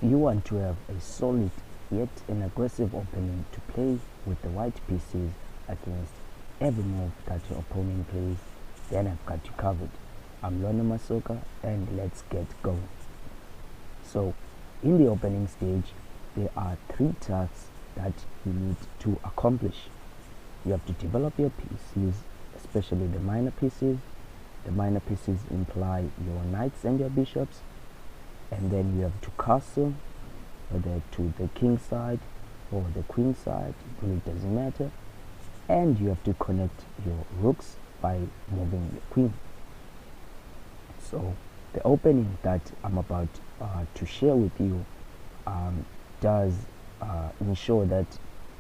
you want to have a solid yet an aggressive opening to play with the white pieces against every move that your opponent plays, then I've got you covered. I'm Lona Masoka, and let's get going. So in the opening stage, there are 3 tasks that you need to accomplish. You have to develop your pieces, especially the minor pieces. The minor pieces imply your knights and your bishops, and then you have to castle, whether to the king side or the queen side, it really doesn't matter. And you have to connect your rooks by moving your queen. So the opening that I'm about to share with you does ensure that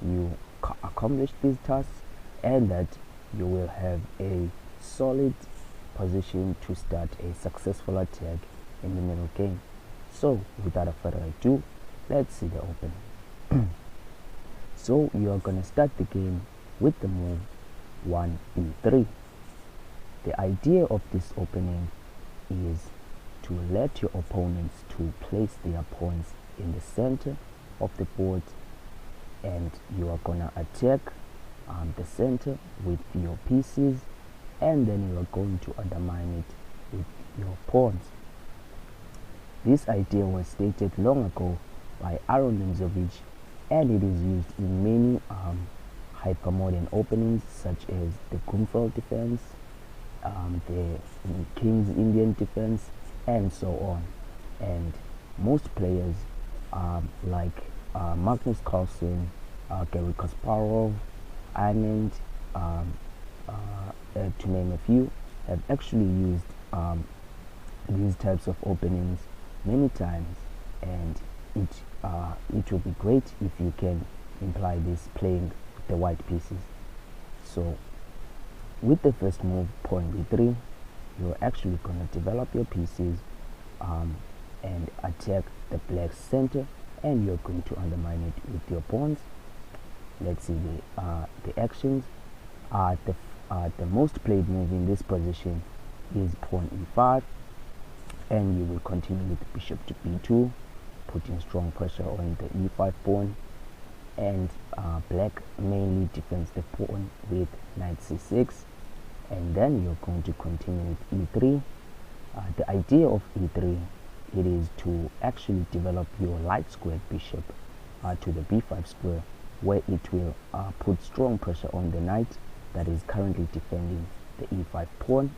you accomplish these tasks and that you will have a solid position to start a successful attack in the middle game. So without further ado, let's see the opening. So you are going to start the game with the move 1b3. The idea of this opening is to let your opponents to place their pawns in the center of the board, and you are going to attack the center with your pieces, and then you are going to undermine it with your pawns. This idea was stated long ago by Aaron Nimzovich, and it is used in many hypermodern openings such as the Grunfeld defense, the King's Indian defense, and so on. And most players like Magnus Carlsen, Garry Kasparov, Anand, to name a few, have actually used these types of openings many times, and it will be great if you can imply this playing the white pieces. So with the first move, pawn b3, you're actually going to develop your pieces and attack the black center, and you're going to undermine it with your pawns. Let's see the actions. The most played move in this position is pawn e5, and you will continue with bishop to b2, putting strong pressure on the e5 pawn, and black mainly defends the pawn with knight c6, and then you're going to continue with e3. The idea of e3, it is to actually develop your light squared bishop to the b5 square, where it will put strong pressure on the knight that is currently defending the e5 pawn.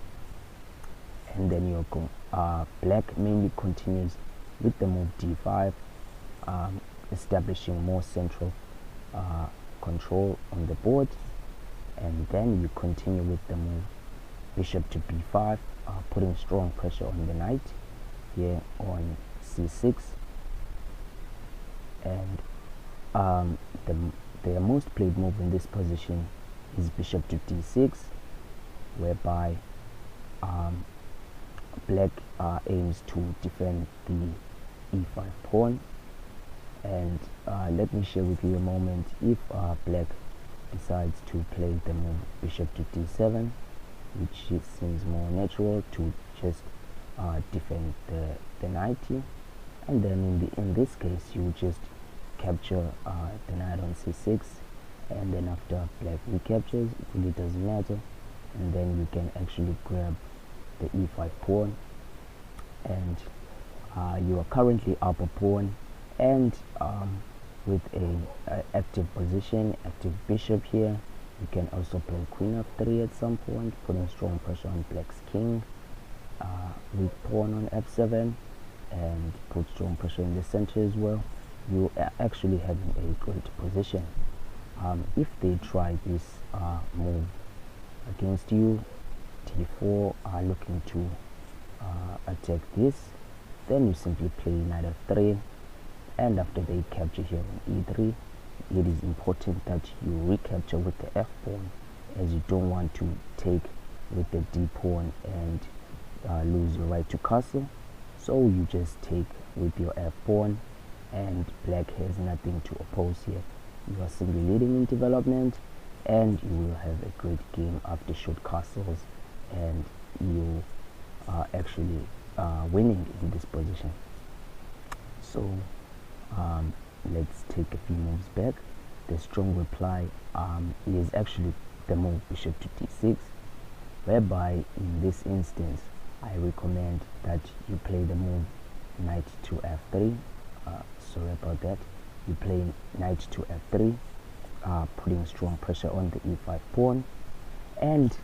And then you're going black mainly continues with the move d5, establishing more central control on the board, and then you continue with the move bishop to b5, putting strong pressure on the knight here on c6. And the most played move in this position is bishop to d6, whereby black aims to defend the e5 pawn. And let me share with you a moment. If black decides to play the move bishop to d7, which seems more natural to just defend the knight here, and then in this case you just capture the knight on c6, and then after black recaptures, it really doesn't matter, and then you can actually grab the e5 pawn, and you are currently up a pawn, and with a active position, active bishop here, you can also play queen f3 at some point, putting strong pressure on black's king, with pawn on f7, and put strong pressure in the center as well. You are actually having a great position. If they try this move against you, d4 are looking to attack this, then you simply play knight f3, and after they capture here on e3, it is important that you recapture with the f pawn, as you don't want to take with the d pawn and lose your right to castle. So you just take with your f pawn, and black has nothing to oppose here. You are simply leading in development, and you will have a great game after short castles, and you are actually winning in this position. So let's take a few moves back. The strong reply is actually the move bishop to d6, whereby in this instance I recommend that you play the move knight to f3. Sorry about that. You play knight to f3, putting strong pressure on the e5 pawn, and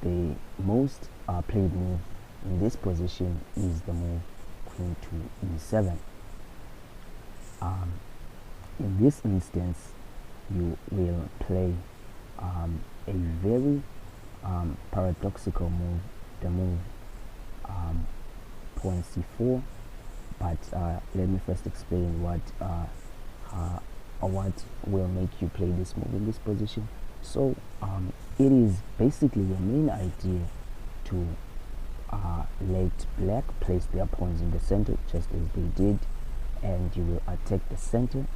the most played move in this position is the move queen to e7. In this instance, you will play a very paradoxical move, the move pawn c4. But let me first explain what will make you play this move in this position. So it is basically your main idea to let black place their pawns in the center, just as they did, and you will attack the center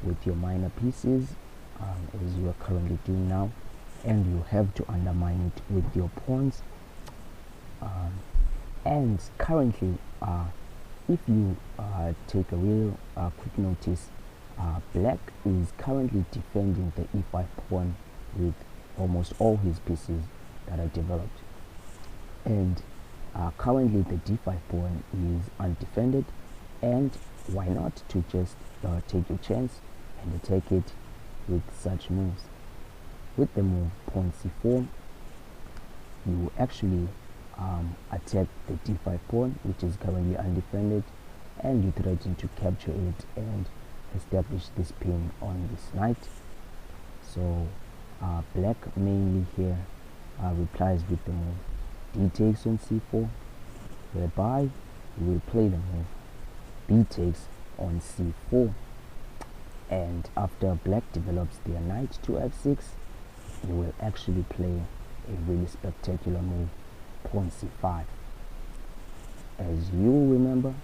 with your minor pieces, as you are currently doing now, and you have to undermine it with your pawns. And currently, if you take a real quick notice, black is currently defending the e5 pawn with almost all his pieces that are developed, and currently the d5 pawn is undefended. And why not to just take your chance and attack it with such moves? With the move pawn c4, you actually attack the d5 pawn, which is currently undefended, and you threaten to capture it and establish this pin on this knight. So black mainly here replies with the move d takes on c4, whereby you will play the move b takes on c4, and after black develops their knight to f6, you will actually play a really spectacular move, pawn c5. As you remember,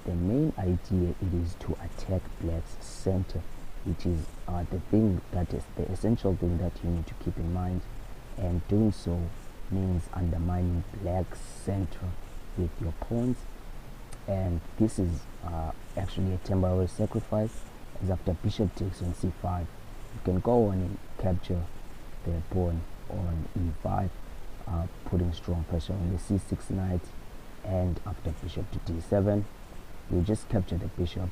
the main idea it is to attack black's center, which is the thing that is the essential thing that you need to keep in mind, and doing so means undermining black's center with your pawns. And this is actually a temporary sacrifice, as after bishop takes on c5, you can go on and capture the pawn on e5, putting strong pressure on the c6 knight. And after bishop to d7, you just capture the bishop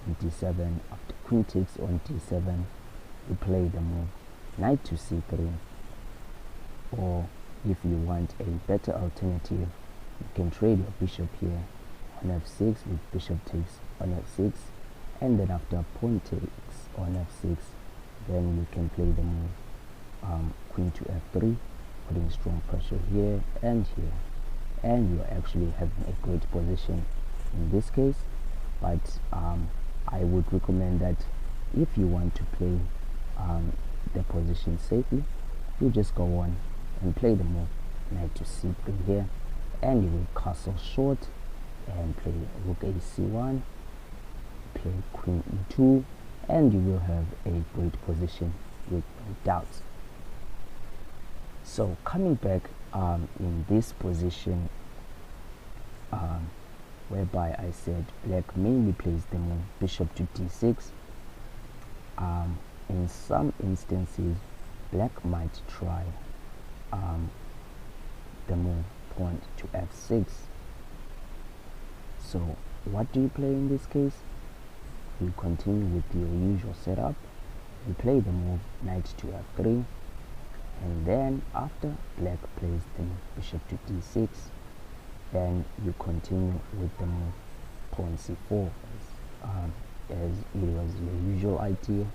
on d7. After queen takes on d7, you play the move knight to c3, or if you want a better alternative, you can trade your bishop here on f6 with bishop takes on f6, and then after pawn takes on f6, then you can play the move queen to f3, putting strong pressure here and here, and you're actually having a great position in this case. But I would recommend that if you want to play the position safely, you just go on and play the move knight to c3 here, and you will castle short and play rook a c1, play queen e2, and you will have a great position with no doubts. So coming back in this position, whereby I said black mainly plays the move bishop to d6, in some instances black might try the move pawn to f6. So what do you play in this case? You continue with your usual setup. You play the move knight to f3, and then after black plays the move bishop to d6, then you continue with the move pawn c4 as it was your usual idea,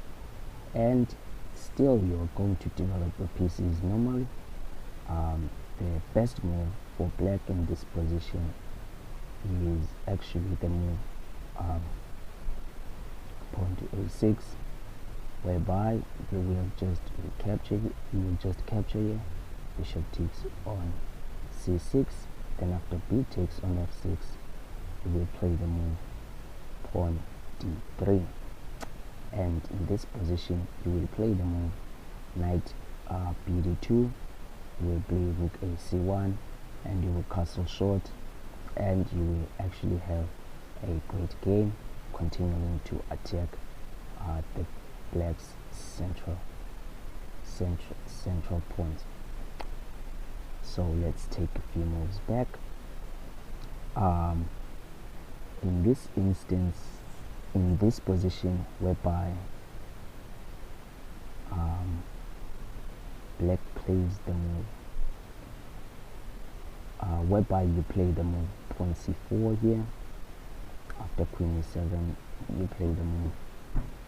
and still you're going to develop your pieces normally. The best move for black in this position is actually the move pawn to a6, whereby you will just capture here, bishop takes on c6, then after b takes on f6, you will play the move pawn d3, and in this position you will play the move knight bd2, you will play rook a c1, and you will castle short, and you will actually have a great game, continuing to attack the black's central point. So let's take a few moves back. In this instance, in this position whereby black plays the move, whereby you play the move pawn c4 here. After queen e7, you play the move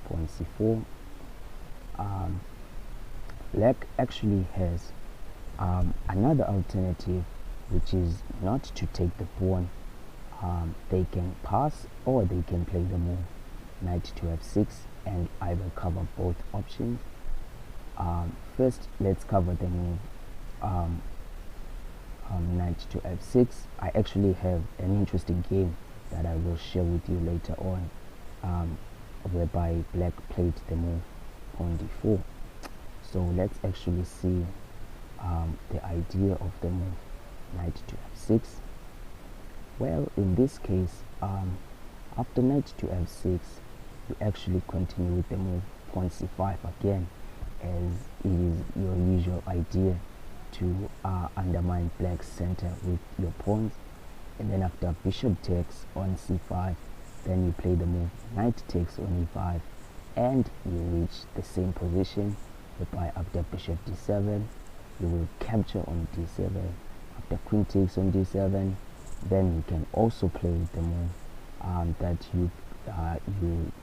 pawn c4. Black actually has another alternative, which is not to take the pawn. They can pass, or they can play the move knight to f6, and I will cover both options. First, let's cover the move knight to f6. I actually have an interesting game that I will share with you later on, whereby black played the move pawn d4. So let's actually see the idea of the move knight to f6. Well, in this case, after knight to f6, you actually continue with the move pawn c5 again, as it is your usual idea to undermine black's center with your pawns. And then after bishop takes on c5, then you play the move knight takes on e5, and you reach the same position, whereby after bishop d7, you will capture on d7. After queen takes on d7, then you can also play the move that you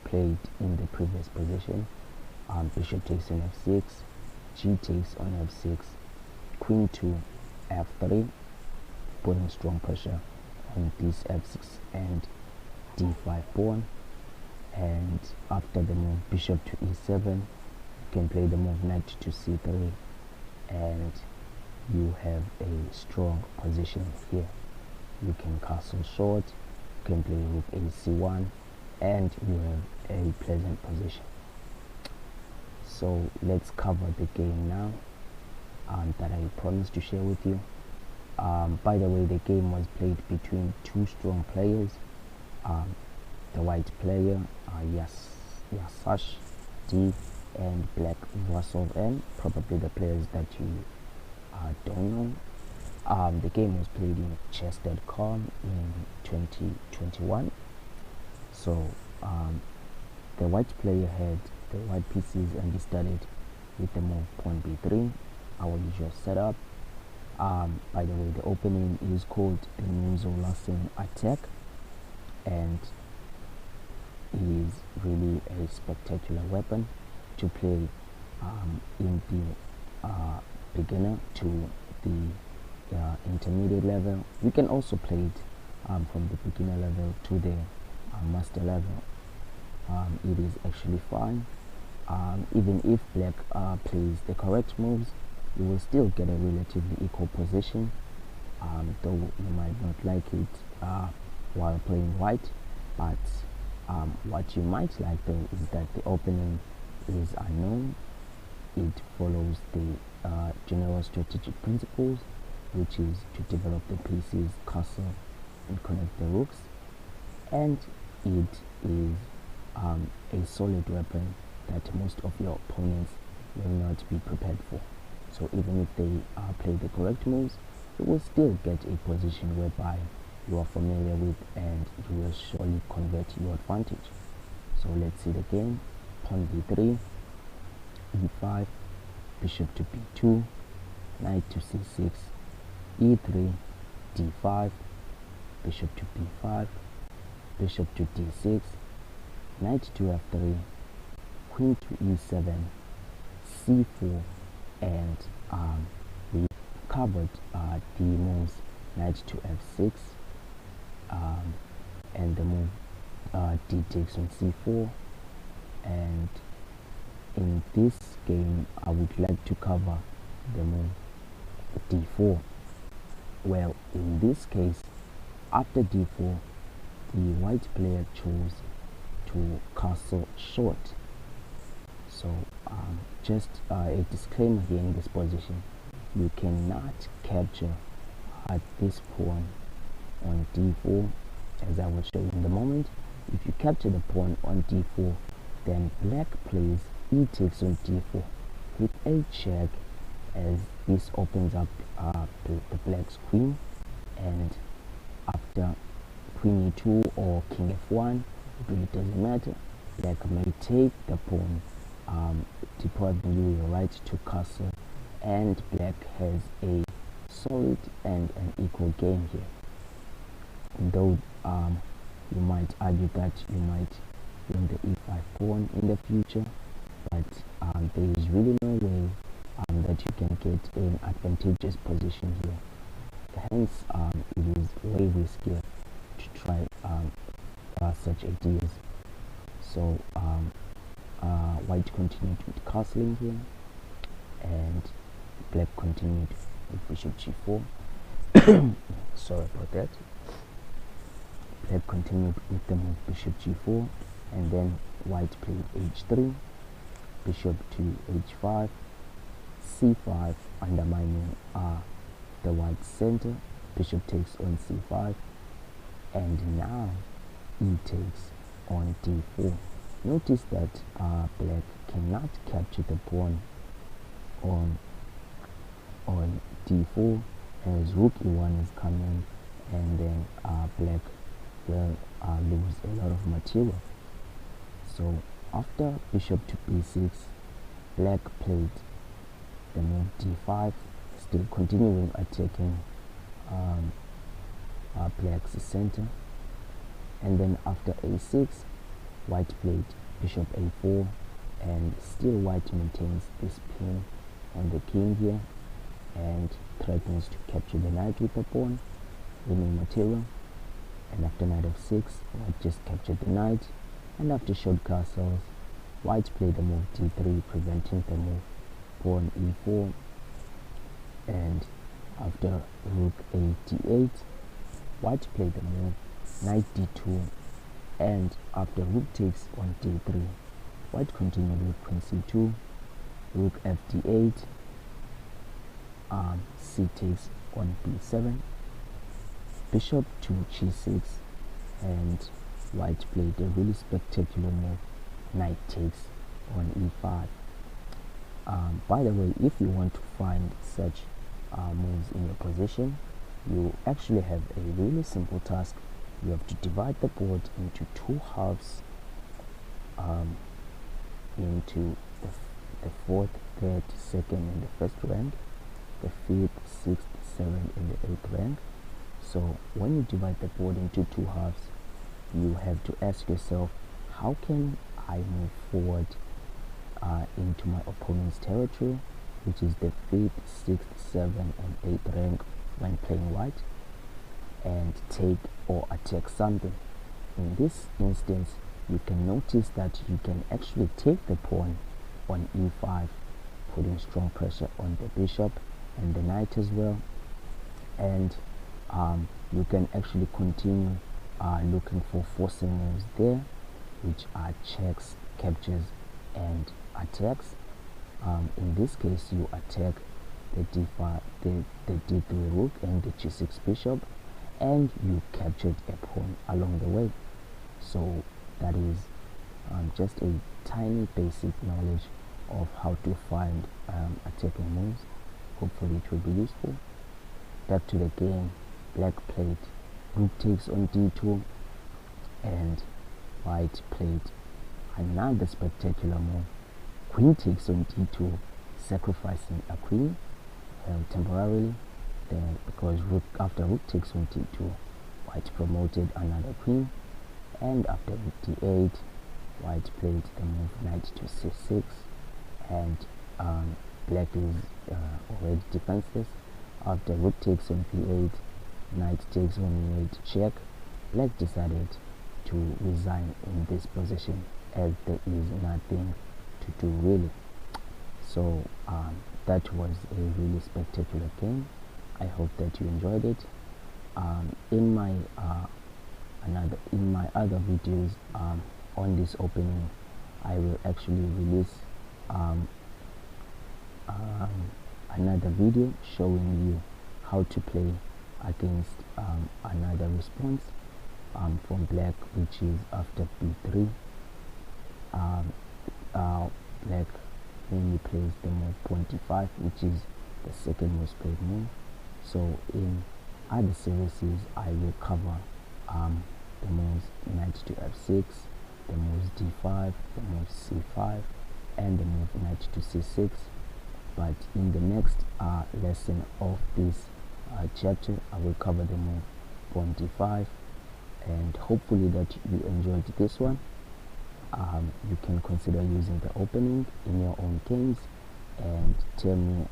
played in the previous position. Bishop takes on f6, g takes on f6, queen to f3, putting strong pressure on this f6 and d5 pawn. And after the move bishop to e7, you can play the move knight to c3, and you have a strong position here. You can castle short, you can play rook ac1, and you have a pleasant position. So let's cover the game now that I promised to share with you. By the way, the game was played between two strong players. The white player Yasash D and black Vasov N, probably the players that you don't know. The game was played in chess.com in 2021. So the white player had the white pieces, and he started with the move pawn b3, our usual setup. By the way, the opening is called the Nunzo Larsen attack, and it is really a spectacular weapon to play in the beginner to the intermediate level. You can also play it from the beginner level to the master level. It is actually fine. Even if black plays the correct moves, you will still get a relatively equal position, though you might not like it while playing white. But what you might like though is that the opening is unknown. It follows the general strategic principles, which is to develop the pieces, castle, and connect the rooks, and it is a solid weapon that most of your opponents will not be prepared for. So even if they play the correct moves, you will still get a position whereby you are familiar with, and you will surely convert your advantage. So let's see the game. Pawn b3, e5, bishop to b2, knight to c6, e3, d5, bishop to b5, bishop to d6, knight to f3, queen to e7, c4, and we covered the moves knight to f6, and the move d takes on c4. And in this game, I would like to cover the move d4. Well, in this case, after d4, the white player chose to castle short. So just a disclaimer here: in this position, you cannot capture this pawn on d4, as I will show you in the moment. if you capture the pawn on d4, then black plays e takes on d4 with a check, as this opens up the black's queen, and after queen e2 or king f1, it really doesn't matter. Black may take the pawn, depriving you your right to castle, and black has a solid and an equal game here. Though you might argue that you might win the e5 pawn in the future, but there is really no way that you can get an advantageous position here. Hence, it is way riskier to try such ideas. So white continued with castling here, and black continued with bishop g4. Sorry about that. Black continued with the move bishop g4, and then white played h3, bishop to h5, c5, undermining the white center. Bishop takes on c5, and now e takes on d4. Notice that black cannot capture the pawn on d4, as rook e1 is coming, and then black will lose a lot of material. So after bishop to b6, black played the move d5, still continuing attacking black's center, and then after a6, white played bishop a4, and still white maintains this pin on the king here and threatens to capture the knight with the pawn, winning material. And after knight f6, white just captured the knight, and after short castles, white played the move d3, preventing the move pawn e4, and after rook a d8, white played the move knight d2, and after rook takes on d3, white continued with queen c2, rook f d8, c takes on b7, bishop to g6, and white played a really spectacular move, knight takes on e5. By the way, if you want to find such moves in your position, you actually have a really simple task. You have to divide the board into two halves, into the fourth, third, second, and the first rank, the fifth, sixth, seventh, and the eighth rank. So when you divide the board into two halves, you have to ask yourself, how can I move forward into my opponent's territory, which is the fifth, sixth, seventh, and eighth rank when playing white, and take or attack something. In this instance, you can notice that you can actually take the pawn on e5, putting strong pressure on the bishop and the knight as well, and you can actually continue looking for forcing moves there, which are checks, captures, and attacks. In this case, you attack the d5, the d3 rook and the g6 bishop, and you captured a pawn along the way. So that is just a tiny basic knowledge of how to find attacking moves. Hopefully it will be useful. Back to the game. Black played rook takes on d2, and white played another spectacular move, queen takes on d2, sacrificing a queen temporarily. Then, because after rook takes on d2, white promoted another queen, and after rook d8, white played the move knight to c6, and black is already defenseless. After rook takes on b8, knight takes on e8 check, black decided to resign in this position, as there is nothing to do really. So that was a really spectacular game. I hope that you enjoyed it. In my other videos on this opening, I will actually release another video showing you how to play against another response. from black, which is after b3. Black mainly plays the move pawn d5, which is the second most played move. So in other series I will cover the moves knight to f6, the moves d5, the move c5, and the move knight to c6. But in the next lesson of this chapter, I will cover the move pawn d5, and hopefully that you enjoyed this one. You can consider using the opening in your own games, and tell me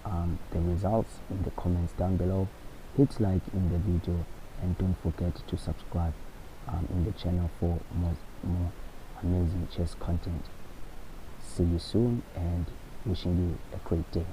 the results in the comments down below. Hit like in the video, and don't forget to subscribe in the channel for more amazing chess content. See you soon, and wishing you a great day.